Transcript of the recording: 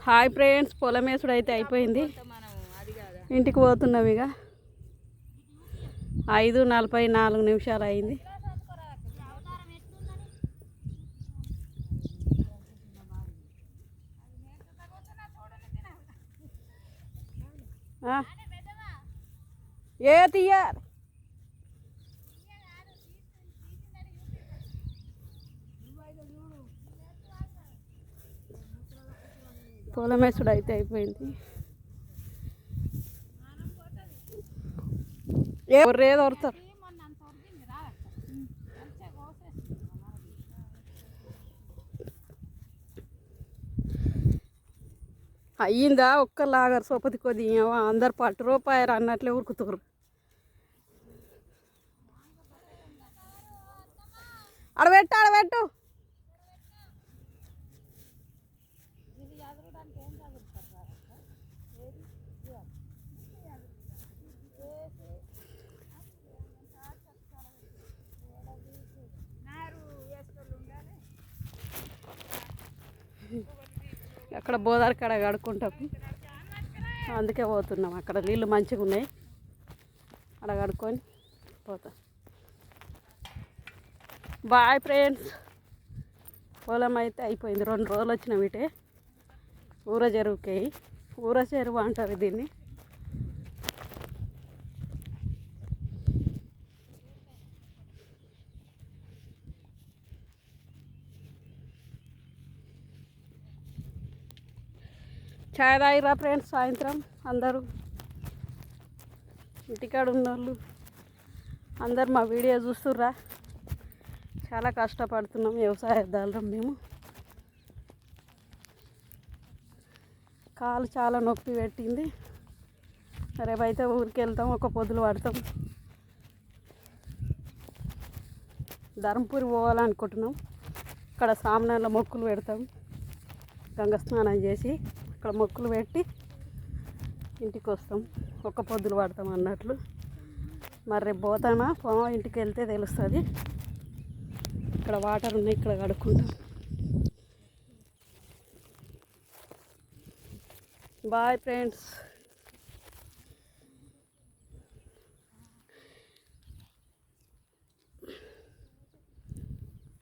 Hi friends, పొలం వేసుడు అయితే అయిపోయింది. ఇంటికి పోతున్నాం. ఇక 5:44 అయింది. ఏ తీయారు పొలం వేసుడు అయితే అయిపోయింది. ఏదో వస్తారు. అయ్యిందా ఒక్కలాగారు సోపతి కొద్దిగా అందరు పట్టు రూపాయలు అన్నట్లే ఉరుకుతారు. ఆడబెట్టు అక్కడ బోదారి కాడ కడుక్కుంటాం. అందుకే పోతున్నాం. అక్కడ నీళ్ళు మంచిగా ఉన్నాయి, అక్కడ కడుక్కొని పోతాం. బాయ్ ఫ్రెండ్స్, పొలం అయితే అయిపోయింది. 2 రోజులు వచ్చినాం. ఇటే ఊర చెరువుకి, ఊర చెరువు అంటారు దీన్ని. చాయ్ తాగిరా ఫ్రెండ్స్ సాయంత్రం. అందరూ ఇంటికాడ ఉన్నోళ్ళు అందరు మా వీడియో చూస్తుర్రా. చాలా కష్టపడుతున్నాం, వ్యవసాయదారులం మేము. కాలు చాలా నొప్పి పెట్టింది. రేపైతే ఊరికి వెళ్తాం, ఒక పొద్దులు పడతాం. ధర్మపురి పోవాలనుకుంటున్నాం. అక్కడ సామనాల మొక్కులు పెడతాం. గంగ స్నానం చేసి అక్కడ మొక్కులు పెట్టి ఇంటికి వస్తాం. ఒక పొద్దులు పడతాం అన్నట్లు. మరి రేపు పోతానా ఇంటికి వెళ్తే తెలుస్తుంది. ఇక్కడ వాటర్ ఉన్నాయి, ఇక్కడ కడుక్కుంటాం. Bye friends.